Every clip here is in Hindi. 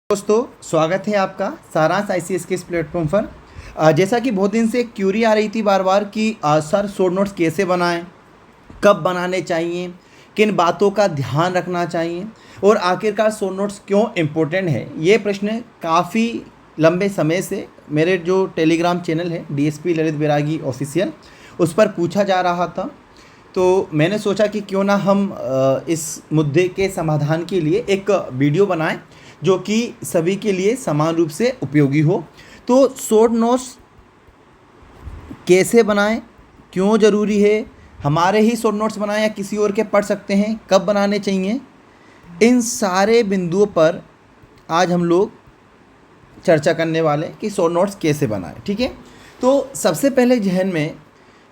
दोस्तों, स्वागत है आपका सारांश आईसीएस के इस प्लेटफॉर्म पर। जैसा कि बहुत दिन से क्यूरी आ रही थी बार बार कि सर शॉर्ट नोट्स कैसे बनाएं, कब बनाने चाहिए, किन बातों का ध्यान रखना चाहिए और आखिरकार शॉर्ट नोट्स क्यों इम्पोर्टेंट है। ये प्रश्न काफ़ी लंबे समय से मेरे जो टेलीग्राम चैनल है डीएसपी ललित बैरागी ऑफिशियल उस पर पूछा जा रहा था। तो मैंने सोचा कि क्यों ना हम इस मुद्दे के समाधान के लिए एक वीडियो बनाएं जो कि सभी के लिए समान रूप से उपयोगी हो। तो शॉर्ट नोट्स कैसे बनाएं, क्यों ज़रूरी है, हमारे ही शॉर्ट नोट्स बनाएं या किसी और के पढ़ सकते हैं, कब बनाने चाहिए, इन सारे बिंदुओं पर आज हम लोग चर्चा करने वाले कि शॉर्ट नोट्स कैसे बनाएं। ठीक है, तो सबसे पहले जहन में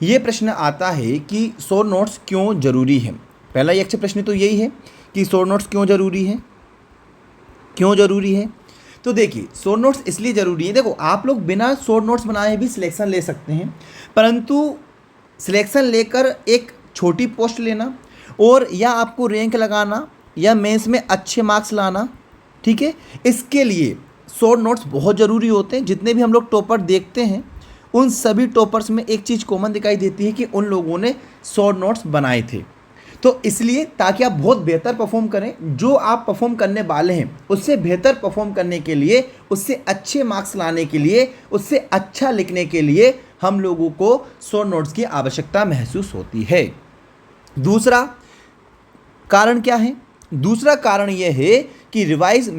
ये प्रश्न आता है कि शॉर्ट नोट्स क्यों ज़रूरी है। पहला यक्ष प्रश्न तो यही है कि शॉर्ट नोट्स क्यों ज़रूरी है, क्यों ज़रूरी है। तो देखिए, शॉर्ट नोट्स इसलिए ज़रूरी है, देखो आप लोग बिना शॉर्ट नोट्स बनाए भी सिलेक्शन ले सकते हैं, परंतु सिलेक्शन लेकर एक छोटी पोस्ट लेना और या आपको रैंक लगाना या मेंस में अच्छे मार्क्स लाना, ठीक है, इसके लिए शॉर्ट नोट्स बहुत ज़रूरी होते हैं। जितने भी हम लोग टॉपर देखते हैं उन सभी टॉपर्स में एक चीज़ कॉमन दिखाई देती है कि उन लोगों ने शॉर्ट नोट्स बनाए थे। तो इसलिए ताकि आप बहुत बेहतर परफॉर्म करें, जो आप परफॉर्म करने वाले हैं उससे बेहतर परफॉर्म करने के लिए, उससे अच्छे मार्क्स लाने के लिए, उससे अच्छा लिखने के लिए हम लोगों को शॉर्ट नोट्स की आवश्यकता महसूस होती है। दूसरा कारण क्या है? दूसरा कारण यह है कि revise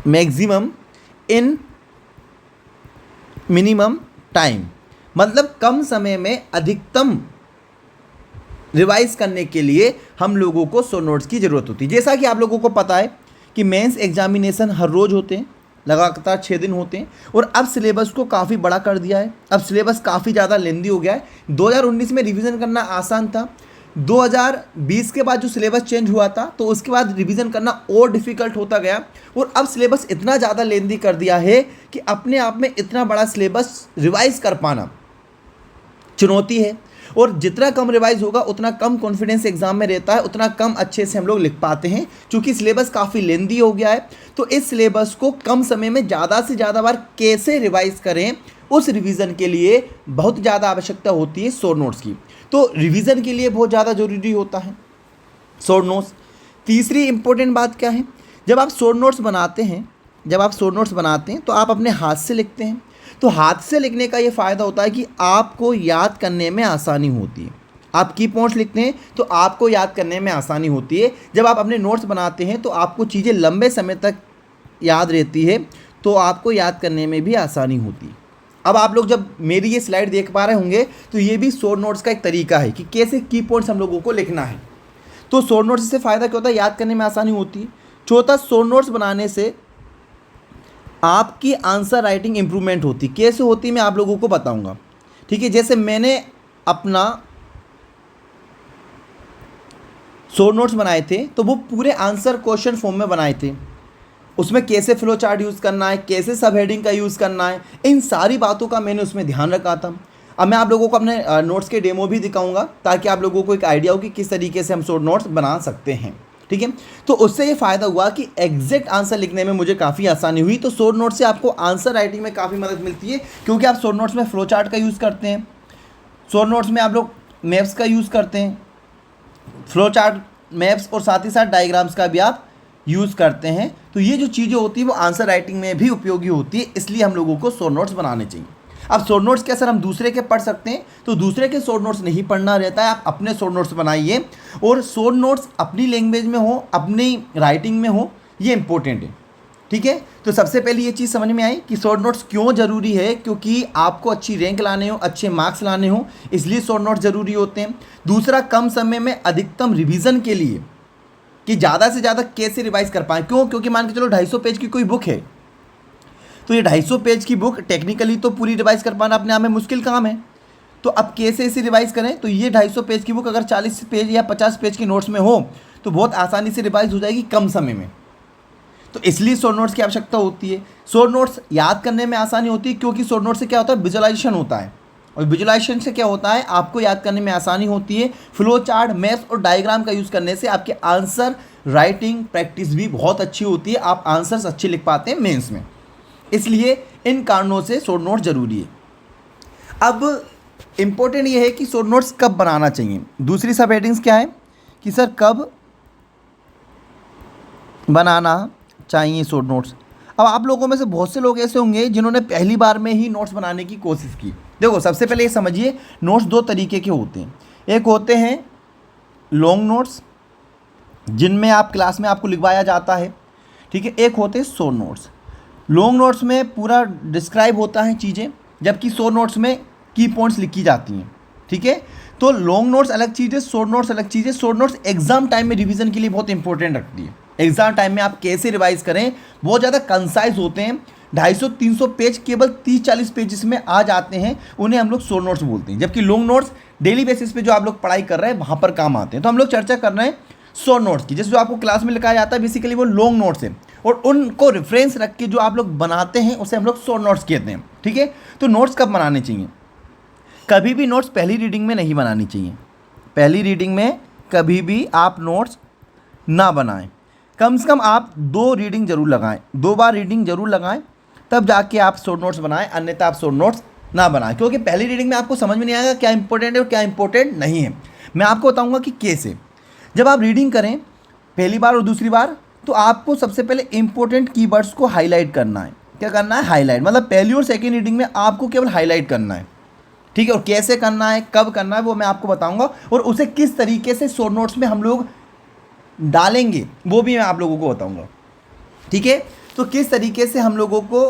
maximum in minimum time, मतलब कम समय में अधिकतम रिवाइज करने के लिए हम लोगों को शॉर्ट नोट्स की ज़रूरत होती है। जैसा कि आप लोगों को पता है कि मेंस एग्जामिनेशन हर रोज़ होते हैं, लगातार 6 दिन होते हैं और अब सिलेबस को काफ़ी बड़ा कर दिया है। अब सिलेबस काफ़ी ज़्यादा लेंदी हो गया है। 2019 में रिवीजन करना आसान था, 2020 के बाद जो सिलेबस चेंज हुआ था तो उसके बाद रिवीजन करना और डिफ़िकल्ट होता गया और अब सिलेबस इतना ज़्यादा लेंदी कर दिया है कि अपने आप में इतना बड़ा सिलेबस रिवाइज कर पाना चुनौती है। और जितना कम रिवाइज होगा उतना कम कॉन्फिडेंस एग्जाम में रहता है, उतना कम अच्छे से हम लोग लिख पाते हैं। क्योंकि सिलेबस काफ़ी लेंदी हो गया है तो इस सिलेबस को कम समय में ज़्यादा से ज़्यादा बार कैसे रिवाइज करें, उस रिवीजन के लिए बहुत ज़्यादा आवश्यकता होती है शॉर्ट नोट्स की। तो रिवीजन के लिए बहुत ज़्यादा ज़रूरी होता है शॉर्ट नोट्स। तीसरी इंपॉर्टेंट बात क्या है, जब आप शॉर्ट नोट्स बनाते हैं तो आप अपने हाथ से लिखते हैं। तो हाथ से लिखने का ये फ़ायदा होता है कि आपको याद करने में आसानी होती है। आप की पॉइंट्स लिखते हैं तो आपको याद करने में आसानी होती है। जब आप अपने नोट्स बनाते हैं तो आपको चीज़ें लंबे समय तक याद रहती है, तो आपको याद करने में भी आसानी होती है। अब आप लोग जब मेरी ये स्लाइड देख पा रहे होंगे तो ये भी शॉर्ट नोट्स का एक तरीका है कि कैसे की पॉइंट्स हम लोगों को लिखना है। तो शॉर्ट नोट्स से फ़ायदा क्या होता है, याद करने में आसानी होती है। चौथा, शॉर्ट नोट्स बनाने से आपकी आंसर राइटिंग इंप्रूवमेंट होती। कैसे होती मैं आप लोगों को बताऊंगा, ठीक है। जैसे मैंने अपना शॉर्ट नोट्स बनाए थे तो वो पूरे आंसर क्वेश्चन फॉर्म में बनाए थे। उसमें कैसे फ्लो चार्ट यूज़ करना है, कैसे सब हेडिंग का यूज़ करना है, इन सारी बातों का मैंने उसमें ध्यान रखा था। अब मैं आप लोगों को अपने नोट्स के डेमो भी दिखाऊंगा ताकि आप लोगों को एक आइडिया हो कि किस तरीके से हम शॉर्ट नोट्स बना सकते हैं, ठीक है। तो उससे ये फ़ायदा हुआ कि एग्जैक्ट आंसर लिखने में मुझे काफ़ी आसानी हुई। तो शॉर्ट नोट से आपको आंसर राइटिंग में काफ़ी मदद मिलती है, क्योंकि आप शॉर्ट नोट्स में फ्लो चार्ट का यूज़ करते हैं, शॉर्ट नोट्स में आप लोग मैप्स का यूज़ करते हैं, फ्लो चार्ट, मैप्स और साथ ही साथ डायग्राम्स का भी आप यूज़ करते हैं। तो ये जो चीज़ें होती है वो आंसर राइटिंग में भी उपयोगी होती है, इसलिए हम लोगों को शॉर्ट नोट्स बनाने चाहिए। अब शॉर्ट नोट्स क्या सर हम दूसरे के पढ़ सकते हैं? तो दूसरे के शॉर्ट नोट्स नहीं पढ़ना रहता है, आप अपने शॉर्ट नोट्स बनाइए और शॉर्ट नोट्स अपनी लैंग्वेज में हो, अपनी राइटिंग में हो, ये इंपॉर्टेंट है, ठीक है। तो सबसे पहले ये चीज़ समझ में आई कि शॉर्ट नोट्स क्यों ज़रूरी है, क्योंकि आपको अच्छी रैंक लाने हो, अच्छे मार्क्स लाने हो, इसलिए शॉर्ट नोट्स ज़रूरी होते हैं। दूसरा, कम समय में अधिकतम रिविज़न के लिए कि ज़्यादा से ज़्यादा कैसे रिवाइज कर पाएँ। क्यों? क्योंकि मान के चलो 250 पेज की कोई बुक है तो ये 250 पेज की बुक टेक्निकली तो पूरी रिवाइज कर पाना अपने आप में मुश्किल काम है। तो अब कैसे इसे रिवाइज करें? तो ये 250 पेज की बुक अगर 40 पेज या 50 पेज की नोट्स में हो तो बहुत आसानी से रिवाइज हो जाएगी कम समय में। तो इसलिए शॉर्ट नोट्स की आवश्यकता होती है। शॉर्ट नोट्स याद करने में आसानी होती है क्योंकि शॉर्ट नोट से क्या होता है, विजुअलाइजेशन होता है। और विजुअलाइजेशन से क्या होता है, आपको याद करने में आसानी होती है। फ्लो चार्ट, मैथ्स और डायग्राम का यूज़ करने से आपके आंसर राइटिंग प्रैक्टिस भी बहुत अच्छी होती है, आप आंसर्स अच्छे लिख पाते हैं मेंस में। इसलिए इन कारणों से शॉर्ट नोट्स ज़रूरी है। अब इम्पोर्टेंट ये है कि शॉर्ट नोट्स कब बनाना चाहिए। दूसरी सब हेडिंग्स क्या है कि सर कब बनाना चाहिए शॉर्ट नोट्स। अब आप लोगों में से बहुत से लोग ऐसे होंगे जिन्होंने पहली बार में ही नोट्स बनाने की कोशिश की। देखो, सबसे पहले ये समझिए, नोट्स दो तरीके के होते हैं। एक होते हैं लॉन्ग नोट्स, जिनमें आप क्लास में आपको लिखवाया जाता है, ठीक है। एक होते हैं शॉर्ट नोट्स। लॉन्ग नोट्स में पूरा डिस्क्राइब होता है चीज़ें, जबकि शॉर्ट नोट्स में की पॉइंट्स लिखी जाती हैं, ठीक है। तो लॉन्ग नोट्स अलग चीज़ है, शॉर्ट नोट्स अलग चीज़ है। शॉर्ट नोट्स एग्जाम टाइम में रिवीजन के लिए बहुत इंपॉर्टेंट रखती है। एग्जाम टाइम में आप कैसे रिवाइज करें, बहुत ज़्यादा कंसाइज होते हैं, 250-300 पेज केवल 30-40 पेजेस में आ जाते हैं, उन्हें हम लोग शॉर्ट नोट्स बोलते हैं। जबकि लॉन्ग नोट्स डेली बेसिस पे जो आप लोग पढ़ाई कर रहे हैं वहाँ पर काम आते हैं। तो हम लोग चर्चा कर रहे हैं शॉर्ट नोट्स की, जैसे जो आपको क्लास में लिखाया जाता है बेसिकली वो लॉन्ग नोट्स है, और उनको रेफरेंस रख के जो आप लोग बनाते हैं उसे हम लोग शॉर्ट नोट्स कहते हैं, ठीक है। तो नोट्स कब बनाने चाहिए? कभी भी नोट्स पहली रीडिंग में नहीं बनानी चाहिए। पहली रीडिंग में कभी भी आप नोट्स ना बनाएं। कम से कम आप 2 रीडिंग जरूर लगाएं, 2 बार रीडिंग जरूर लगाएं, तब जाके आप शॉर्ट नोट्स बनाएं, अन्यथा आप शॉर्ट नोट्स ना बनाएं। क्योंकि पहली रीडिंग में आपको समझ में नहीं आएगा क्या इंपॉर्टेंट है और क्या इंपॉर्टेंट नहीं है। मैं आपको बताऊंगा कि कैसे। जब आप रीडिंग करें पहली बार और दूसरी बार, तो आपको सबसे पहले इंपॉर्टेंट कीवर्ड्स को हाईलाइट करना है। क्या करना है? हाईलाइट। मतलब पहली और सेकेंड रीडिंग में आपको केवल हाईलाइट करना है, ठीक है। और कैसे करना है, कब करना है, वो मैं आपको बताऊंगा, और उसे किस तरीके से शॉर्ट नोट्स में हम लोग डालेंगे वो भी मैं आप लोगों को बताऊंगा, ठीक है। तो किस तरीके से हम लोगों को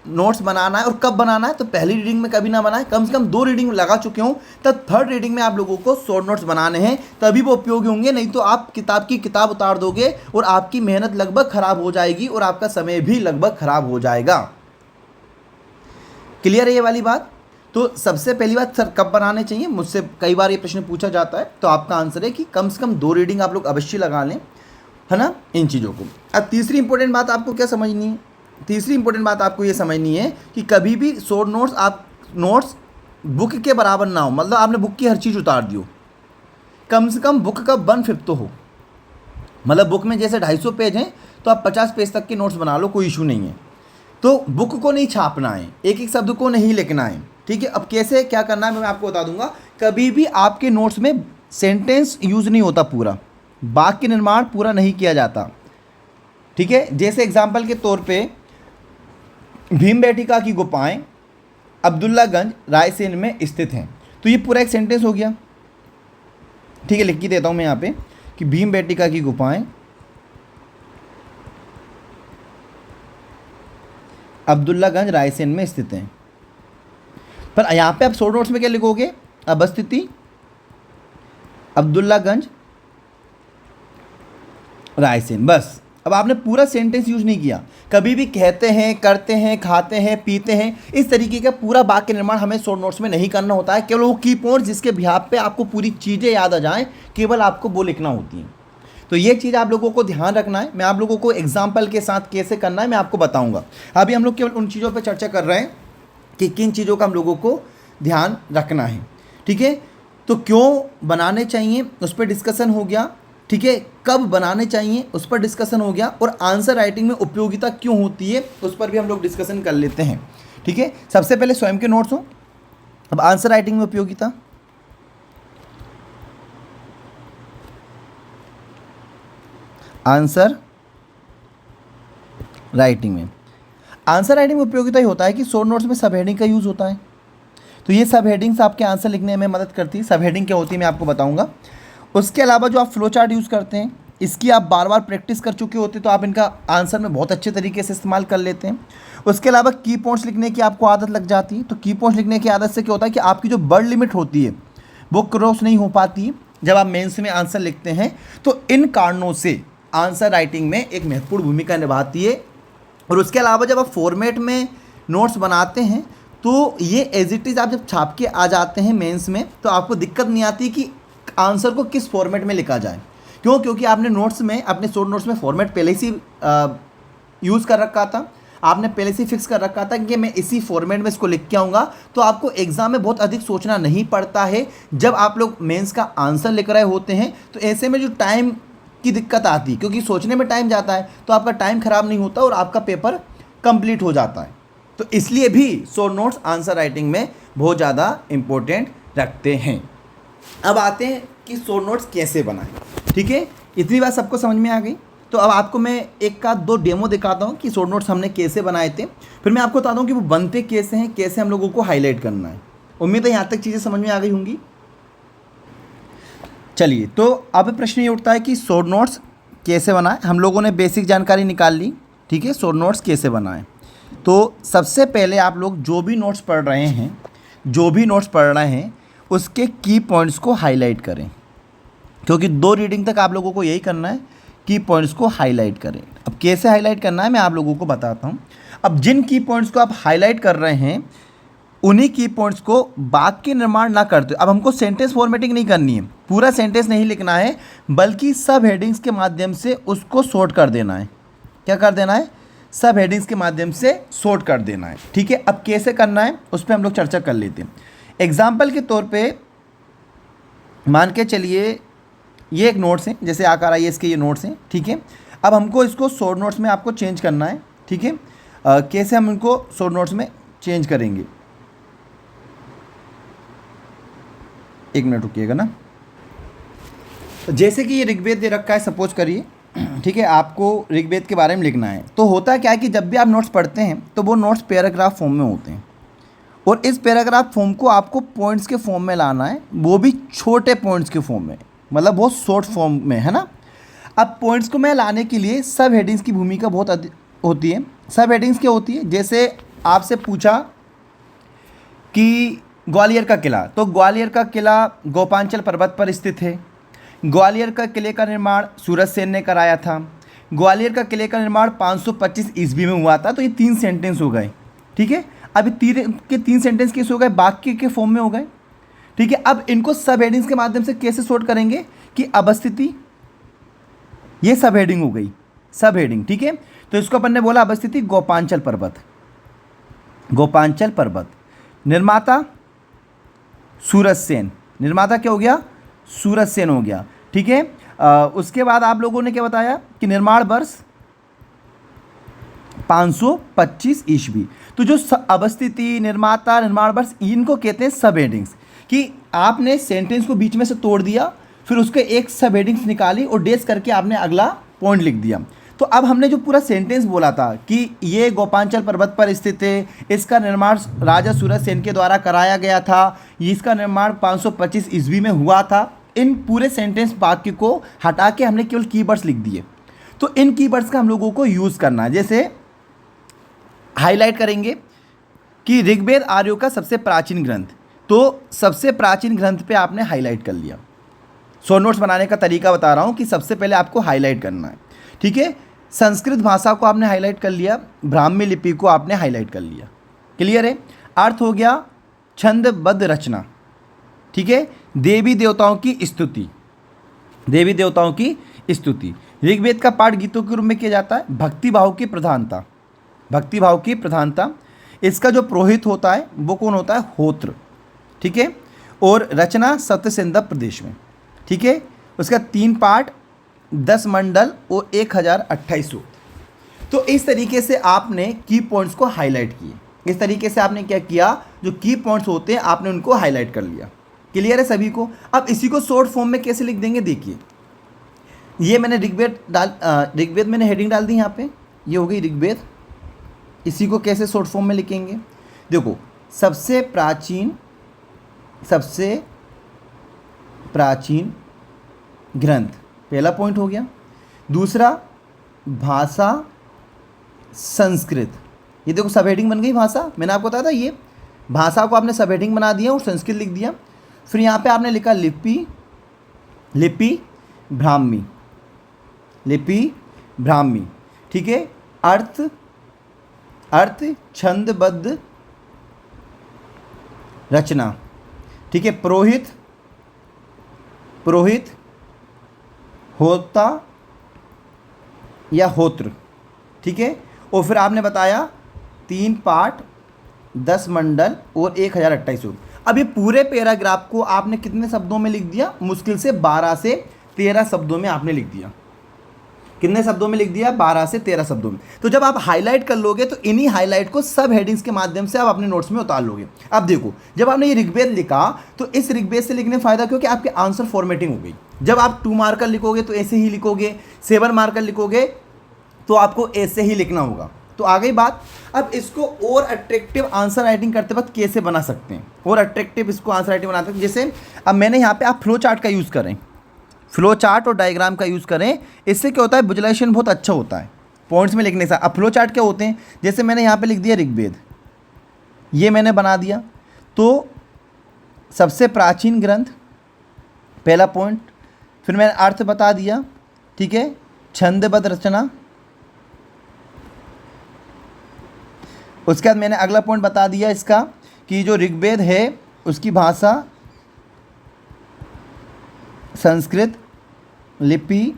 नोट्स बनाना है और कब बनाना है, तो पहली रीडिंग में कभी ना बनाए। कम से कम 2 रीडिंग लगा चुके हों, तब थर्ड रीडिंग में आप लोगों को शॉर्ट नोट्स बनाने हैं, तभी वो उपयोगी होंगे। नहीं तो आप किताब की किताब उतार दोगे और आपकी मेहनत लगभग खराब हो जाएगी और आपका समय भी लगभग खराब हो जाएगा। क्लियर है ये वाली बात? तो सबसे पहली बात, सर कब बनाने चाहिए, मुझसे कई बार ये प्रश्न पूछा जाता है, तो आपका आंसर है कि कम से कम 2 रीडिंग आप लोग अवश्य लगा लें, है ना, इन चीज़ों को। अब तीसरी इंपॉर्टेंट बात आपको क्या समझनी है? तीसरी इंपॉर्टेंट बात आपको ये समझनी है कि कभी भी शॉर्ट नोट्स, आप नोट्स बुक के बराबर ना हो। मतलब आपने बुक की हर चीज़ उतार दी हो, कम से कम बुक का 1/5 तो हो। मतलब बुक में जैसे 250 पेज हैं, तो आप 50 पेज तक के नोट्स बना लो, कोई इशू नहीं है। तो बुक को नहीं छापना है, एक एक शब्द को नहीं लिखना है, ठीक है। अब कैसे क्या करना है मैं आपको बता दूंगा। कभी भी आपके नोट्स में सेंटेंस यूज़ नहीं होता, पूरा वाक्य निर्माण पूरा नहीं किया जाता, ठीक है। जैसे एग्जाम्पल के तौर पे भीमबेटका की गुफाएं अब्दुल्लागंज रायसेन में स्थित हैं, तो ये पूरा एक सेंटेंस हो गया, ठीक है। लिख के देता हूँ मैं यहाँ पे कि भीमबेटका की गुफाएं अब्दुल्लागंज रायसेन में स्थित हैं। पर यहाँ पे आप शॉर्ट नोट्स में क्या लिखोगे? अवस्थिति अब्दुल्लागंज रायसेन, बस। अब आपने पूरा सेंटेंस यूज नहीं किया। कभी भी कहते हैं, करते हैं, खाते हैं, पीते हैं, इस तरीके का पूरा वाक्य निर्माण हमें शॉर्ट नोट्स में नहीं करना होता है। केवल वो की पॉइंट्स जिसके बिहाफ पे आपको पूरी चीज़ें याद आ जाएं, केवल आपको वो लिखना होती हैं। तो ये चीज़ आप लोगों को ध्यान रखना है। मैं आप लोगों को एग्जाम्पल के साथ कैसे करना है मैं आपको बताऊँगा। अभी हम लोग केवल उन चीज़ों पर चर्चा कर रहे हैं कि किन चीज़ों का हम लोगों को ध्यान रखना है, ठीक है। तो क्यों बनाने चाहिए उस पर डिस्कशन हो गया, ठीक है। कब बनाने चाहिए उस पर डिस्कशन हो गया, और आंसर राइटिंग में उपयोगिता क्यों होती है उस पर भी हम लोग डिस्कशन कर लेते हैं, ठीक है। सबसे पहले स्वयं के नोट्स हो, अब आंसर राइटिंग में उपयोगिता। आंसर राइटिंग में उपयोगिता ही होता है कि शॉर्ट नोट्स में सब हेडिंग का यूज़ होता है। तो ये सब हेडिंग्स आपके आंसर लिखने में मदद करती है। सब हेडिंग क्या होती है मैं आपको बताऊंगा। उसके अलावा जो आप फ्लो चार्ट यूज़ करते हैं, इसकी आप बार बार प्रैक्टिस कर चुके होते तो आप इनका आंसर में बहुत अच्छे तरीके से इस्तेमाल कर लेते हैं। उसके अलावा की पॉइंट्स लिखने की आपको आदत लग जाती है। तो की पॉइंट्स लिखने की आदत से क्या होता है कि आपकी जो वर्ड लिमिट होती है वो क्रॉस नहीं हो पाती जब आप मेंस में आंसर लिखते हैं। तो इन कारणों से आंसर राइटिंग में एक महत्वपूर्ण भूमिका निभाती है। और उसके अलावा जब आप फॉर्मेट में नोट्स बनाते हैं तो ये एज इट इज़ आप जब छाप के आ जाते हैं मेंस में, तो आपको दिक्कत नहीं आती कि आंसर को किस फॉर्मेट में लिखा जाए। क्यों? क्योंकि आपने नोट्स में, अपने शॉर्ट नोट्स में फॉर्मेट पहले से यूज़ कर रखा था। आपने पहले से फिक्स कर रखा था कि मैं इसी फॉर्मेट में इसको लिख के आऊँगा, तो आपको एग्जाम में बहुत अधिक सोचना नहीं पड़ता है। जब आप लोग मेंस का आंसर लिख रहे होते हैं तो ऐसे में जो टाइम की दिक्कत आती है, क्योंकि सोचने में टाइम जाता है, तो आपका टाइम ख़राब नहीं होता और आपका पेपर कंप्लीट हो जाता है। तो इसलिए भी शॉर्ट नोट्स आंसर राइटिंग में बहुत ज़्यादा इम्पोर्टेंट रखते हैं। अब आते हैं कि शॉर्ट नोट्स कैसे बनाएं। ठीक है, इतनी बात सबको समझ में आ गई। तो अब आपको मैं एक का दो डेमो दिखाता हूँ कि शॉर्ट नोट्स हमने कैसे बनाए थे, फिर मैं आपको बताता हूँ कि वो बनते कैसे हैं, कैसे हम लोगों को हाईलाइट करना है। उम्मीद है यहाँ तक चीज़ें समझ में आ गई होंगी। चलिए, तो अब प्रश्न ये उठता है कि शॉर्ट नोट्स कैसे बनाएं। हम लोगों ने बेसिक जानकारी निकाल ली, ठीक है, शॉर्ट नोट्स कैसे बनाएं। तो सबसे पहले आप लोग जो भी नोट्स पढ़ रहे हैं उसके की पॉइंट्स को हाईलाइट करें, क्योंकि 2 रीडिंग तक आप लोगों को यही करना है, की पॉइंट्स को हाईलाइट करें। अब कैसे हाईलाइट करना है मैं आप लोगों को बताता हूँ। अब जिन की पॉइंट्स को आप हाईलाइट कर रहे हैं उन्हीं की पॉइंट्स को वाक्य निर्माण ना करते। अब हमको सेंटेंस फॉर्मेटिंग नहीं करनी है, पूरा सेंटेंस नहीं लिखना है, बल्कि सब हेडिंग्स के माध्यम से उसको सॉर्ट कर देना है। क्या कर देना है? सब हेडिंग्स के माध्यम से सॉर्ट कर देना है। ठीक है, अब कैसे करना है उस पर हम लोग चर्चा कर लेते हैं। एग्जाम्पल के तौर पे मान के चलिए ये एक नोट्स है, जैसे आकार IAS के ये नोट्स हैं। ठीक है, अब हमको इसको शॉर्ट नोट्स में आपको चेंज करना है। ठीक है, कैसे हम इनको शॉर्ट नोट्स में चेंज करेंगे, एक मिनट रुकिएगा ना। जैसे कि ये ऋग्वेद दे रखा है, सपोज करिए, ठीक है, आपको ऋग्वेद के बारे में लिखना है। तो होता क्या है कि जब भी आप नोट्स पढ़ते हैं तो वो नोट्स पैराग्राफ फॉर्म में होते हैं, और इस पैराग्राफ फॉर्म को आपको पॉइंट्स के फॉर्म में लाना है, वो भी छोटे पॉइंट्स के फॉर्म में, मतलब बहुत शॉर्ट फॉर्म में, है ना। अब पॉइंट्स को मैं लाने के लिए सब हेडिंग्स की भूमिका बहुत होती है। सब हेडिंग्स क्या होती है? जैसे आपसे पूछा कि ग्वालियर का किला, तो ग्वालियर का किला गोपांचल पर्वत पर स्थित है। ग्वालियर का किले का निर्माण सूरज सेन ने कराया था। ग्वालियर का किले का निर्माण 525 ईस्वी में हुआ था। तो ये 3 सेंटेंस हो गए। ठीक है, अब 3 सेंटेंस कैसे हो गए? वाक्य के फॉर्म में हो गए। ठीक है, अब इनको सब हेडिंग्स के माध्यम से कैसे सॉर्ट करेंगे कि अवस्थिति, ये सब हेडिंग हो गई, सब हेडिंग। ठीक है, तो इसको अपन ने बोला अवस्थिति गोपांचल पर्वत, गोपांचल पर्वत। निर्माता सूरज सेन, निर्माता क्या हो गया? सूरज सेन हो गया। ठीक है, उसके बाद आप लोगों ने क्या बताया कि निर्माण वर्ष 525 ईस्वी। तो जो अवस्थिति, निर्माता, निर्माण वर्ष, इनको कहते हैं सब हेडिंग्स। कि आपने सेंटेंस को बीच में से तोड़ दिया, फिर उसके एक सब हेडिंग्स निकाली और डेस करके आपने अगला पॉइंट लिख दिया। तो अब हमने जो पूरा सेंटेंस बोला था कि ये गोपांचल पर्वत पर स्थित है, इसका निर्माण राजा सूरज सेन के द्वारा कराया गया था, इसका निर्माण 525 ईस्वी में हुआ था, इन पूरे सेंटेंस वाक्य को हटा के हमने केवल कीवर्ड्स लिख दिए। तो इन कीवर्ड्स का हम लोगों को यूज़ करना है। जैसे हाईलाइट करेंगे कि ऋग्वेद आर्यों का सबसे प्राचीन ग्रंथ, तो सबसे प्राचीन ग्रंथ पे आपने हाईलाइट कर लिया। शॉर्ट नोट्स बनाने का तरीका बता रहा हूँ कि सबसे पहले आपको हाईलाइट करना है। ठीक है, संस्कृत भाषा को आपने हाईलाइट कर लिया, ब्राह्मी लिपि को आपने हाईलाइट कर लिया। क्लियर है? अर्थ हो गया छंदबद्ध रचना। ठीक है, देवी देवताओं की स्तुति, देवी देवताओं की स्तुति। ऋग्वेद का पाठ गीतों के रूप में किया जाता है। भक्ति भाव की प्रधानता, भक्ति भाव की प्रधानता। इसका जो पुरोहित होता है वो कौन होता है? होत्र। ठीक है, और रचना सप्तसिंध प्रदेश में। ठीक है, उसका 3 पार्ट, 10 मंडल और 1028 सूक्त। तो इस तरीके से आपने की पॉइंट्स को हाईलाइट किए। इस तरीके से आपने क्या किया, जो की पॉइंट्स होते हैं आपने उनको हाईलाइट कर लिया। क्लियर है सभी को? अब इसी को शॉर्ट फॉर्म में कैसे लिख देंगे, देखिए। ये मैंने ऋग्वेद मैंने हेडिंग डाल दी यहाँ पे, ये हो गई ऋग्वेद। इसी को कैसे शॉर्ट फॉर्म में लिखेंगे? देखो, सबसे प्राचीन ग्रंथ, पहला पॉइंट हो गया। दूसरा, भाषा संस्कृत। ये देखो सब हेडिंग बन गई भाषा। मैंने आपको बताया था ये भाषा को आपने सब हेडिंग बना दिया और संस्कृत लिख दिया। फिर यहाँ पे आपने लिखा लिपि ब्राह्मी, लिपि ब्राह्मी। ठीक है, अर्थ छंदबद्ध रचना। ठीक है, पुरोहित होता या होत्र। ठीक है, और फिर आपने बताया 3 पाठ, 10 मंडल और 1028 सूक्त। अब ये पूरे पैराग्राफ को आपने कितने शब्दों में लिख दिया? मुश्किल से 12 से 13 शब्दों में आपने लिख दिया। कितने शब्दों में लिख दिया? 12 से 13 शब्दों में। तो जब आप हाईलाइट कर लोगे तो इन्हीं हाईलाइट को सब हेडिंग्स के माध्यम से आप अपने नोट्स में उतार लोगे। अब देखो, जब आपने ये ऋग्वेद लिखा तो इस ऋग्वेद से लिखने फायदा क्योंकि आपके आंसर फॉर्मेटिंग हो गई। जब आप 2 मार्कर लिखोगे तो ऐसे ही लिखोगे, 7 मार्कर लिखोगे तो आपको ऐसे ही लिखना होगा। तो आ गई बात। अब इसको और अट्रैक्टिव आंसर राइटिंग करते वक्त कैसे बना सकते हैं, और अट्रैक्टिव इसको आंसर राइटिंग बनाते हैं। जैसे अब मैंने यहाँ पे आप फ्लो चार्ट का यूज़ करें, फ्लो चार्ट और डायग्राम का यूज़ करें, इससे क्या होता है? विजुअलाइजेशन बहुत अच्छा होता है पॉइंट्स में लिखने से। अब फ्लो चार्ट क्या होते हैं? जैसे मैंने यहाँ पे लिख दिया ऋग्वेद, ये मैंने बना दिया, तो सबसे प्राचीन ग्रंथ पहला पॉइंट, फिर मैंने अर्थ बता दिया, ठीक है, छंदबद्ध रचना, उसके बाद मैंने अगला पॉइंट बता दिया इसका कि जो ऋग्वेद है उसकी भाषा संस्कृत, लिपि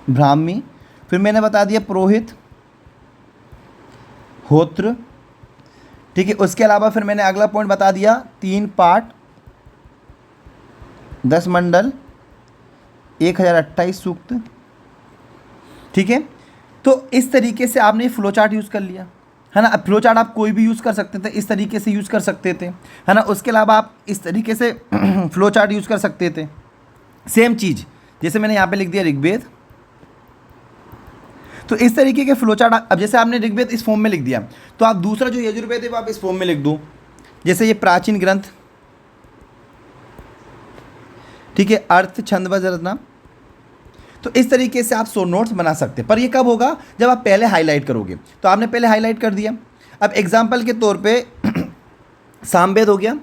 ब्राह्मी, फिर मैंने बता दिया पुरोहित, होत्र, ठीक है। उसके अलावा फिर मैंने अगला पॉइंट बता दिया 3 पाठ, 10 मंडल, 1028 सूक्त, ठीक है। तो इस तरीके से आपने फ्लो चार्ट यूज़ कर लिया, है ना। अब फ्लो चार्ट आप कोई भी यूज़ कर सकते थे, इस तरीके से यूज़ कर सकते थे, है ना। उसके अलावा आप इस तरीके से फ्लो चार्ट यूज़ कर सकते थे। सेम चीज़ जैसे मैंने यहाँ पे लिख दिया ऋग्वेद, तो इस तरीके के फ्लो चार्ट। अब जैसे आपने ऋग्वेद इस फॉर्म में लिख दिया तो आप दूसरा जो यजुर्वेद है वो आप इस फॉर्म में लिख दो, जैसे ये प्राचीन ग्रंथ, ठीक है, अर्थ, छंदबद्ध रचना। तो इस तरीके से आप शॉर्ट नोट्स बना सकते हैं। पर ये कब होगा? जब आप पहले हाईलाइट करोगे। तो आपने पहले हाईलाइट कर दिया। अब एग्जाम्पल के तौर पे सामवेद हो गया,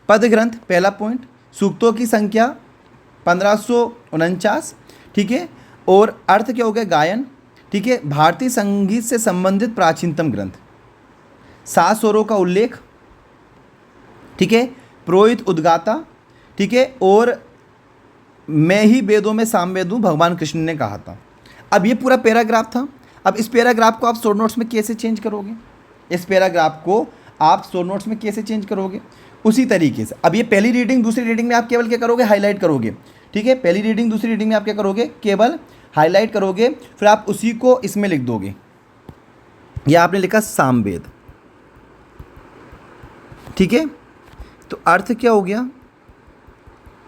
पद ग्रंथ पहला पॉइंट, सूक्तों की संख्या 1549, ठीक है, और अर्थ क्या हो गया? गायन, ठीक है, भारतीय संगीत से संबंधित प्राचीनतम ग्रंथ, 7 स्वरों का उल्लेख, ठीक है, पुरोहित उद्गाता, ठीक है, और मैं ही वेदों में सामवेद हूँ, भगवान कृष्ण ने कहा था। अब ये पूरा पैराग्राफ था। अब इस पैराग्राफ को आप शॉर्ट नोट्स में कैसे चेंज करोगे? इस पैराग्राफ को आप शॉर्ट नोट्स में कैसे चेंज करोगे? उसी तरीके से अब ये पहली रीडिंग, दूसरी रीडिंग में आप केवल क्या करोगे? हाईलाइट करोगे, ठीक है। पहली रीडिंग, दूसरी रीडिंग में आप क्या करोगे? केवल हाईलाइट करोगे, फिर आप उसी को इसमें लिख दोगे। यह आपने लिखा सामवेद, ठीक है। तो अर्थ क्या हो गया?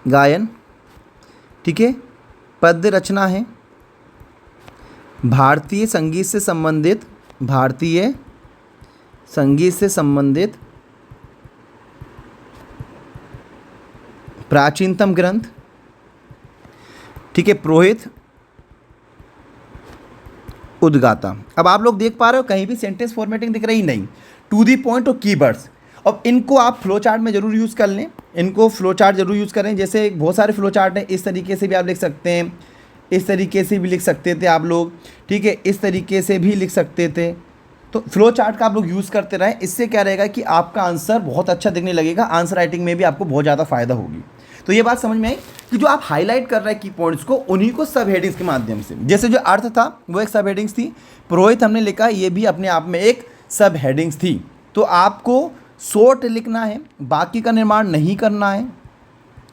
गायन, ठीक है, पद्य रचना है, भारतीय संगीत से संबंधित, भारतीय संगीत से संबंधित प्राचीनतम ग्रंथ, ठीक है, पुरोहित उद्गाता। अब आप लोग देख पा रहे हो कहीं भी सेंटेंस फॉर्मेटिंग दिख रही नहीं, टू दी पॉइंट और कीवर्ड्स। अब इनको आप फ्लो चार्ट में ज़रूर यूज़ कर लें, इनको फ्लो चार्ट ज़रूर यूज़ करें। जैसे बहुत सारे फ्लो चार्ट हैं, इस तरीके से भी आप लिख सकते हैं, इस तरीके से भी लिख सकते थे आप लोग, ठीक है, इस तरीके से भी लिख सकते थे। तो फ्लो चार्ट का आप लोग यूज़ करते रहें। इससे क्या रहेगा कि आपका आंसर बहुत अच्छा दिखने लगेगा, आंसर राइटिंग में भी आपको बहुत ज़्यादा फायदा होगी। तो ये बात समझ में आई कि जो आप हाईलाइट कर रहे हैं की पॉइंट्स को, उन्हीं को सब हेडिंग्स के माध्यम से, जैसे जो अर्थ था वो एक सब हेडिंग्स थी, पुरोहित हमने लिखा, ये भी अपने आप में एक सब हेडिंग्स थी। तो आपको शॉर्ट लिखना है, बाकी का निर्माण नहीं करना है,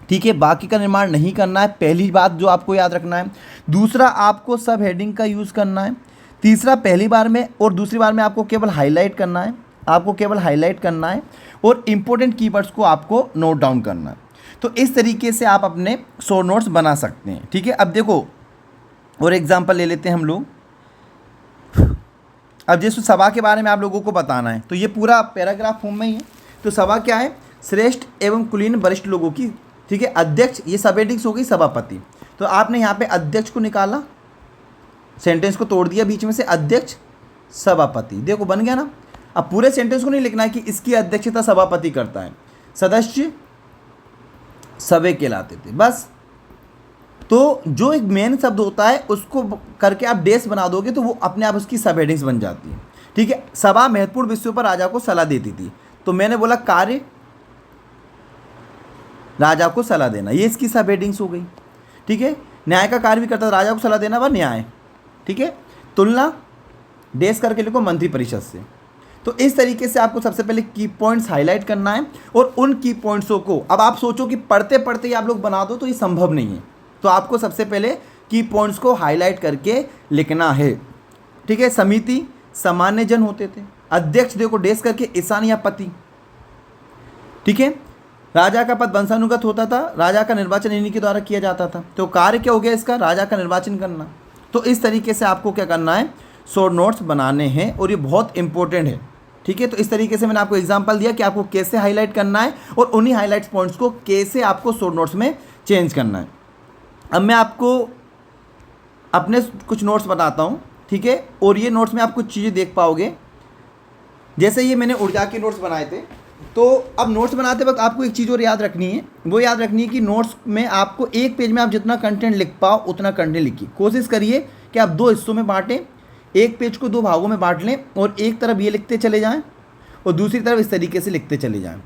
ठीक है, बाकी का निर्माण नहीं करना है, पहली बात जो आपको याद रखना है। दूसरा, आपको सब हेडिंग का यूज़ करना है। तीसरा, पहली बार में और दूसरी बार में आपको केवल हाईलाइट करना है, आपको केवल हाईलाइट करना है, और इम्पोर्टेंट कीवर्ड्स को आपको नोट डाउन करना है। तो इस तरीके से आप अपने शॉर्ट नोट्स बना सकते हैं, ठीक है। अब देखो और एग्जाम्पल ले लेते हैं हम लोग। अब जैसे सभा के बारे में आप लोगों को बताना है, तो ये पूरा पैराग्राफ फॉर्म में ही है। तो सभा क्या है? श्रेष्ठ एवं कुलीन वरिष्ठ लोगों की, ठीक है, अध्यक्ष, ये सब हेडिंग्स हो गई, सभापति। तो आपने यहाँ पे अध्यक्ष को निकाला, सेंटेंस को तोड़ दिया बीच में से, अध्यक्ष सभापति, देखो बन गया ना। अब पूरे सेंटेंस को नहीं लिखना है कि इसकी अध्यक्षता सभापति करता है, सदस्य सभे कहलाते थे, बस। तो जो एक मेन शब्द होता है उसको करके आप डेस बना दोगे तो वो अपने आप उसकी सब हेडिंग्स बन जाती है, ठीक है। सभा महत्वपूर्ण विषयों पर राजा को सलाह देती थी, तो मैंने बोला कार्य, राजा को सलाह देना, ये इसकी सब हेडिंग्स हो गई, ठीक है। न्याय का कार्य भी करता था, राजा को सलाह देना व न्याय, ठीक है। तुलना, डेस करके लिखो मंथली परिषद से। तो इस तरीके से आपको सबसे पहले की पॉइंट्स हाईलाइट करना है और उन की पॉइंट्सों को, अब आप सोचो कि पढ़ते पढ़ते ही आप लोग बना दो तो ये संभव नहीं है। तो आपको सबसे पहले की पॉइंट्स को हाईलाइट करके लिखना है। ठीक है। समिति सामान्य जन होते थे। अध्यक्ष देखो डेस करके ईशान या पति। ठीक है। राजा का पद वंशानुगत होता था, राजा का निर्वाचन इन्हीं के द्वारा किया जाता था। तो कार्य क्या हो गया इसका, राजा का निर्वाचन करना। तो इस तरीके से आपको क्या करना है, शॉर्ट नोट्स बनाने हैं और ये बहुत इंपॉर्टेंट है। ठीक है। तो इस तरीके से मैंने आपको एग्जांपल दिया कि आपको कैसे हाईलाइट करना है और उन्हीं हाईलाइट्स पॉइंट्स को कैसे आपको शॉर्ट नोट्स में चेंज करना है। अब मैं आपको अपने कुछ नोट्स बताता हूँ। ठीक है। और ये नोट्स में आप कुछ चीज़ें देख पाओगे, जैसे ये मैंने ऊर्जा के नोट्स बनाए थे। तो अब नोट्स बनाते वक्त आपको एक चीज़ और याद रखनी है, वो याद रखनी है कि नोट्स में आपको एक पेज में आप जितना कंटेंट लिख पाओ उतना कंटेंट लिखिए। कोशिश करिए कि आप 2 हिस्सों में बांटें, एक पेज को 2 भागों में बांट लें और एक तरफ ये लिखते चले जाएं और दूसरी तरफ इस तरीके से लिखते चले जाएं।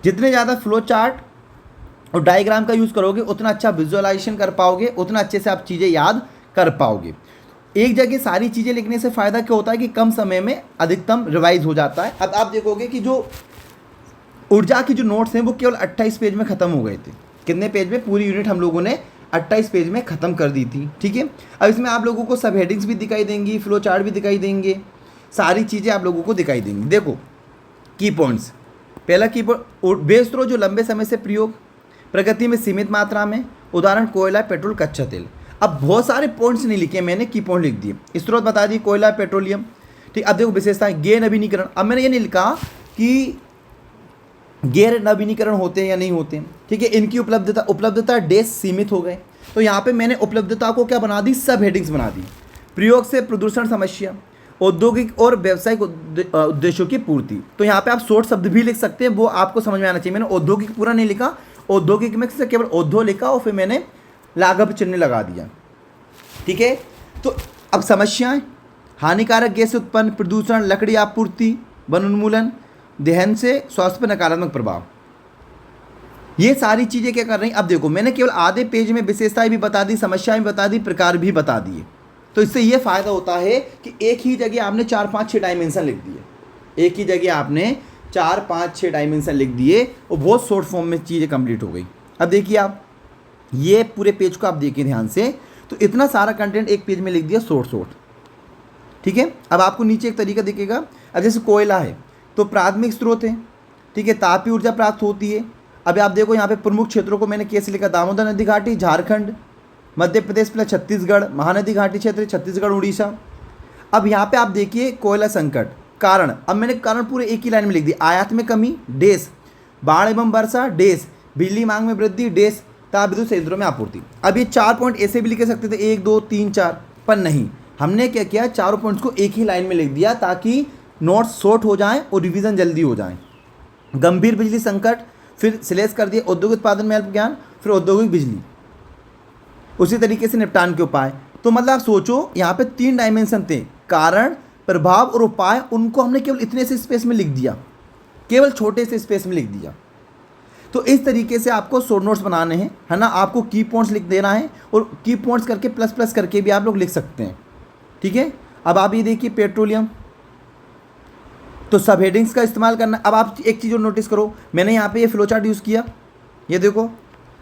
जितने ज़्यादा फ्लो चार्ट और डायग्राम का यूज़ करोगे उतना अच्छा विजुअलाइजेशन कर पाओगे, उतना अच्छे से आप चीज़ें याद कर पाओगे। एक जगह सारी चीज़ें लिखने से फ़ायदा क्या होता है कि कम समय में अधिकतम रिवाइज हो जाता है। अब आप देखोगे कि जो ऊर्जा की जो नोट्स हैं वो केवल 28 पेज में ख़त्म हो गए थे। कितने पेज में, पूरी यूनिट हम लोगों ने 28 पेज में ख़त्म कर दी थी। ठीक है। अब इसमें आप लोगों को सब हेडिंग्स भी दिखाई देंगी, फ्लो चार्ट भी दिखाई देंगे, सारी चीज़ें आप लोगों को दिखाई देंगी। देखो की पॉइंट्स, पहला की पॉइंट बेस स्रोत जो लंबे समय से प्रयोग, प्रगति में सीमित मात्रा में, उदाहरण कोयला, पेट्रोल, कच्चा तेल। अब बहुत सारे पॉइंट्स नहीं लिखे मैंने, की पॉइंट लिख दिए। स्रोत बता दी कोयला, पेट्रोलियम। ठीक। अब देखो विशेषताएं, गैर नवीनीकरण। अब मैंने ये नहीं लिखा कि गैर नवीनीकरण होते हैं या नहीं होते। ठीक है। इनकी उपलब्धता डेस सीमित हो गए। तो यहाँ पे मैंने उपलब्धता को क्या बना दी, सब हेडिंग्स बना दी। प्रयोग से प्रदूषण समस्या, औद्योगिक और व्यावसायिक उद्देश्यों की पूर्ति। तो यहाँ पे आप शॉर्ट शब्द भी लिख सकते हैं, वो आपको समझ में आना चाहिए। मैंने औद्योगिक पूरा नहीं लिखा, औद्योगिक में से केवल औद्योग लिखा और फिर मैंने लाघव चिन्ह लगा दिया। ठीक है। तो अब समस्याएं, हानिकारक गैस उत्पन्न, प्रदूषण, लकड़ी आपूर्ति, वन उन्मूलन, दहन से स्वास्थ्य पर नकारात्मक प्रभाव, ये सारी चीज़ें क्या कर रही हैं। अब देखो मैंने केवल आधे पेज में विशेषताएं भी बता दी, समस्याएं भी बता दी, प्रकार भी बता दिए। तो इससे ये फ़ायदा होता है कि एक ही जगह आपने 4, 5, 6 डायमेंशन लिख दिए। एक ही जगह आपने 4, 5, 6 डायमेंशन लिख दिए और बहुत शॉर्ट फॉर्म में चीज़ें कंप्लीट हो गई। अब देखिए आप ये पूरे पेज को आप देखिए ध्यान से, तो इतना सारा कंटेंट एक पेज में लिख दिया शॉर्ट। ठीक है। अब आपको नीचे एक तरीका दिखेगा। अब जैसे कोयला है तो प्राथमिक स्रोत है। ठीक है। तापीय ऊर्जा प्राप्त होती है। अब आप देखो यहाँ पे प्रमुख क्षेत्रों को मैंने कैसे लिखा, दामोदर नदी घाटी झारखंड, मध्य प्रदेश प्लस छत्तीसगढ़, महानदी घाटी क्षेत्र छत्तीसगढ़ उड़ीसा। अब यहाँ पे आप देखिए कोयला संकट, कारण। अब मैंने कारण पूरे एक ही लाइन में लिख दिया, आयात में कमी डेस, बाढ़ एवं वर्षा डेस, बिजली मांग में वृद्धि डेस, ताप विद्युत संयंत्रों में आपूर्ति। अब ये 4 पॉइंट ऐसे भी लिख सकते थे 1, 2, 3, 4, पर नहीं, हमने क्या किया, चारों पॉइंट्स को एक ही लाइन में लिख दिया ताकि नोट्स शॉर्ट हो जाएं और रिवीजन जल्दी हो जाए। गंभीर बिजली संकट, फिर सिलेक्ट कर दिए औद्योगिक उत्पादन में अल्प ज्ञान, फिर औद्योगिक बिजली, उसी तरीके से निपटान के उपाय। तो मतलब आप सोचो यहाँ पे 3 डायमेंशन थे, कारण, प्रभाव और उपाय, उनको हमने केवल इतने से स्पेस में लिख दिया, केवल छोटे से स्पेस में लिख दिया। तो इस तरीके से आपको शॉर्ट नोट्स बनाने हैं, है ना। आपको की पॉइंट्स लिख देना है और की पॉइंट्स करके प्लस प्लस करके भी आप लोग लिख सकते हैं। ठीक है। अब आप ये देखिए पेट्रोलियम, तो सब हेडिंग्स का इस्तेमाल करना। अब आप एक चीज़ और नोटिस करो, मैंने यहाँ पे ये फ्लो चार्ट यूज़ किया, ये देखो।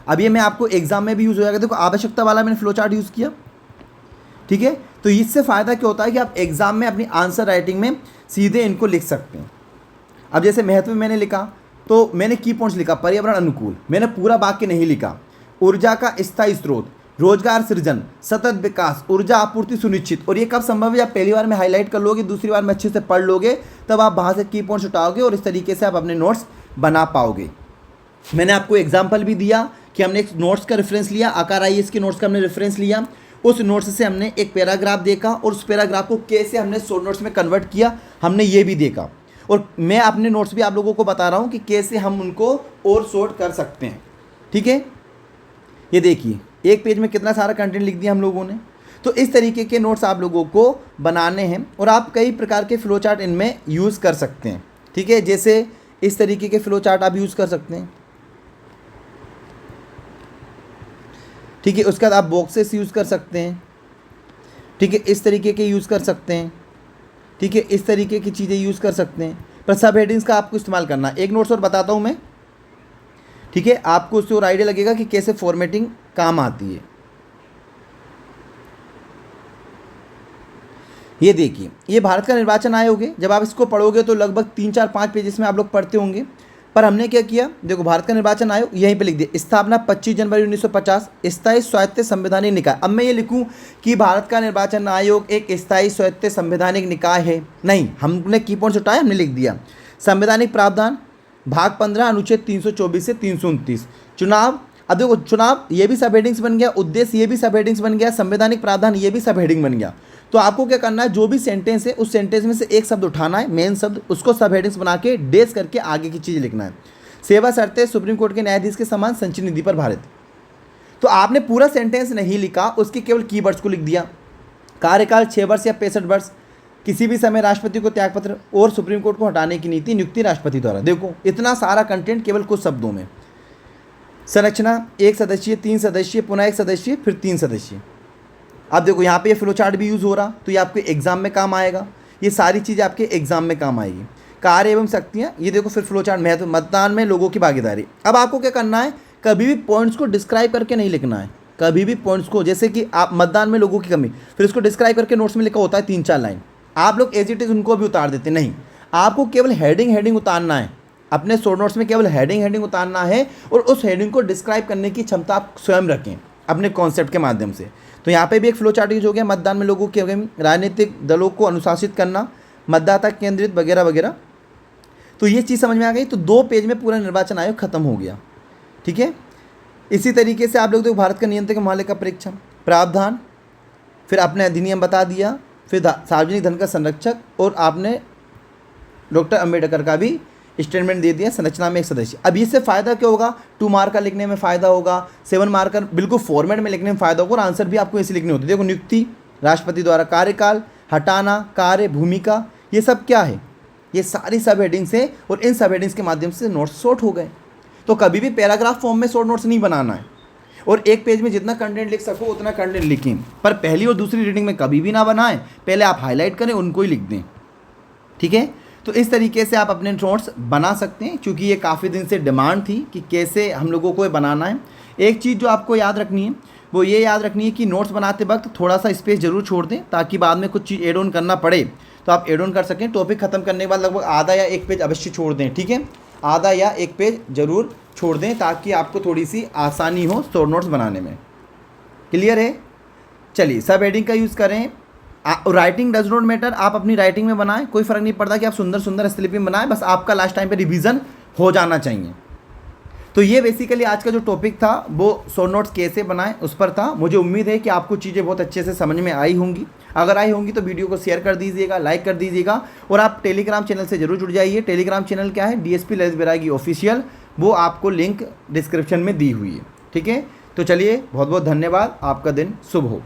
अब ये मैं आपको एग्जाम में भी यूज़ हो जाएगा। देखो आवश्यकता वाला मैंने फ्लो चार्ट यूज़ किया। ठीक है। तो इससे फ़ायदा क्या होता है कि आप एग्जाम में अपनी आंसर राइटिंग में सीधे इनको लिख सकते हैं। अब जैसे महत्व में मैंने लिखा तो मैंने की पॉइंट्स लिखा, पर्यावरण अनुकूल, मैंने पूरा वाक्य नहीं लिखा, ऊर्जा का स्थायी स्रोत, रोजगार सृजन, सतत विकास, ऊर्जा आपूर्ति सुनिश्चित। और ये कब संभव है, आप पहली बार में हाईलाइट कर लोगे, दूसरी बार में अच्छे से पढ़ लोगे, तब आप वहाँ से की पॉइंट्स उठाओगे और इस तरीके से आप अपने नोट्स बना पाओगे। मैंने आपको एग्जाम्पल भी दिया कि हमने एक नोट्स का रेफरेंस लिया, आकार IAS के नोट्स का हमने रेफरेंस लिया, उस नोट्स से हमने एक पैराग्राफ देखा और उस पैराग्राफ को कैसे हमने शॉर्ट नोट्स में कन्वर्ट किया, हमने ये भी देखा। और मैं अपने नोट्स भी आप लोगों को बता रहा हूँ कि कैसे हम उनको और शॉर्ट कर सकते हैं। ठीक है। ये देखिए एक पेज में कितना सारा कंटेंट लिख दिया हम लोगों ने। तो इस तरीके के नोट्स आप लोगों को बनाने हैं और आप कई प्रकार के फ्लो चार्ट इनमें यूज़ कर सकते हैं। ठीक है। जैसे इस तरीके के फ्लो चार्ट आप यूज़ कर सकते हैं। ठीक है। उसके बाद आप बॉक्सेस यूज़ कर सकते हैं। ठीक है। इस तरीके के यूज़ कर सकते हैं। ठीक है, इस तरीके की चीज़ें यूज़ कर सकते हैं, पर सब हेडिंग्स का आपको इस्तेमाल करना है। एक नोट्स और बताता हूँ मैं, ठीक है, आपको उससे और आइडिया लगेगा कि कैसे फॉर्मेटिंग काम आती है। ये देखिए, ये भारत का निर्वाचन आयोग है। जब आप इसको पढ़ोगे तो लगभग 3-4-5 पेजेस में आप लोग पढ़ते होंगे, पर हमने क्या किया, देखो भारत का निर्वाचन आयोग यहीं पे लिख दिया, स्थापना 25 जनवरी 1950, स्थायी स्वायत्त संवैधानिक निकाय। अब मैं ये लिखूं कि भारत का निर्वाचन आयोग एक स्थायी स्वायत्त संवैधानिक निकाय है, नहीं, हमने की पॉइंट्स उठाए, हमने लिख दिया संवैधानिक प्रावधान भाग 15 अनुच्छेद 324 से 329 चुनाव। अब देखो चुनाव ये भी सब हेडिंग्स बन गया, उद्देश्य ये भी सब हेडिंग्स बन गया, संवैधानिक प्रावधान ये भी सब हेडिंग बन गया। तो आपको क्या करना है, जो भी सेंटेंस है उस सेंटेंस में से एक शब्द उठाना है, मेन शब्द, उसको सब हेडिंग्स बना के डेस करके आगे की चीज़ लिखना है। सेवा शर्तें सुप्रीम कोर्ट के न्यायाधीश के समान संचित निधि पर भारित। तो आपने पूरा सेंटेंस नहीं लिखा, उसके केवल कीवर्ड्स को लिख दिया। कार्यकाल 6 वर्ष या 65 वर्ष, किसी भी समय राष्ट्रपति को त्यागपत्र और सुप्रीम कोर्ट को हटाने की नीति, नियुक्ति राष्ट्रपति द्वारा। देखो इतना सारा कंटेंट केवल कुछ शब्दों में। संरचना 1 सदस्यीय, 3 सदस्यीय, पुनः 1 सदस्यीय, फिर 3 सदस्यीय। अब देखो यहाँ पे ये फ्लो चार्ट भी यूज़ हो रहा, तो ये आपके एग्जाम में काम आएगा, ये सारी चीज़ें आपके एग्जाम में काम आएगी। कार्य एवं शक्तियाँ, ये देखो फिर फ्लो चार्ट, महत्व, मतदान में लोगों की भागीदारी। अब आपको क्या करना है, कभी भी पॉइंट्स को डिस्क्राइब करके नहीं लिखना है, कभी भी पॉइंट्स को, जैसे कि आप मतदान में लोगों की कमी, फिर उसको डिस्क्राइब करके नोट्स में लिखा होता है 3-4 लाइन, आप लोग एज इट इज़ उनको भी उतार देते, नहीं, आपको केवल हेडिंग उतारना है, अपने शॉर्ट नोट्स में केवल हेडिंग उतारना है, और उस हेडिंग को डिस्क्राइब करने की क्षमता आप स्वयं रखें अपने कॉन्सेप्ट के माध्यम से। तो यहाँ पे भी एक फ्लो चार्ट यूज हो गया, मतदान में लोगों के, राजनीतिक दलों को अनुशासित करना, मतदाता केंद्रित वगैरह वगैरह। तो ये चीज़ समझ में आ गई। तो 2 पेज में पूरा निर्वाचन आयोग खत्म हो गया, ठीक है। इसी तरीके से आप लोग देखो, भारत का नियंत्रक महालेखा परीक्षण प्रावधान, फिर आपने अधिनियम बता दिया, फिर सार्वजनिक धन का संरक्षक, और आपने डॉक्टर अम्बेडकर का भी स्टेटमेंट दे दिया, संरचना में 1 सदस्य। अब इससे फ़ायदा क्या होगा, 2 मार्कर लिखने में फ़ायदा होगा, 7 मार्कर बिल्कुल फॉर्मेट में लिखने में फ़ायदा होगा, और आंसर भी आपको ऐसे लिखने होते हैं। देखो नियुक्ति राष्ट्रपति द्वारा, कार्यकाल, हटाना, कार्य, भूमिका, ये सब क्या है, ये सारी सब हेडिंग्स हैं, और इन सब हेडिंग्स के माध्यम से नोट्स शॉर्ट हो गए। तो कभी भी पैराग्राफ फॉर्म में शॉर्ट नोट्स नहीं बनाना है, और एक पेज में जितना कंटेंट लिख सको उतना कंटेंट लिखें, पर पहली और दूसरी रीडिंग में कभी भी ना बनाएं, पहले आप हाईलाइट करें, उनको ही लिख दें, ठीक है। तो इस तरीके से आप अपने नोट्स बना सकते हैं, क्योंकि ये काफ़ी दिन से डिमांड थी कि कैसे हम लोगों को ये बनाना है। एक चीज़ जो आपको याद रखनी है, वो ये याद रखनी है कि नोट्स बनाते वक्त थोड़ा सा स्पेस जरूर छोड़ दें, ताकि बाद में कुछ चीज़ एड ऑन करना पड़े तो आप एड ऑन कर सकें। टॉपिक खत्म करने के बाद लगभग आधा या 1 पेज अवश्य छोड़ दें, ठीक है, आधा या 1 पेज जरूर छोड़ दें, ताकि आपको थोड़ी सी आसानी हो शॉर्ट नोट्स बनाने में। क्लियर है? चलिए, सब हेडिंग का यूज़ करें। राइटिंग डज नॉट मैटर, आप अपनी राइटिंग में बनाएं, कोई फ़र्क नहीं पड़ता कि आप सुंदर सुंदर स्लिपिंग बनाएं, बस आपका लास्ट टाइम पे रिवीजन हो जाना चाहिए। तो ये बेसिकली आज का जो टॉपिक था वो शॉर्ट नोट्स कैसे बनाएं उस पर था। मुझे उम्मीद है कि आपको चीज़ें बहुत अच्छे से समझ में आई होंगी। अगर आई होंगी तो वीडियो को शेयर कर दीजिएगा, लाइक कर दीजिएगा, और आप टेलीग्राम चैनल से जरूर जुड़ जाइए। टेलीग्राम चैनल क्या है, DSP ललित बैरागी ऑफिशियल, वो आपको लिंक डिस्क्रिप्शन में दी हुई है, ठीक है। तो चलिए, बहुत बहुत धन्यवाद, आपका दिन शुभ हो।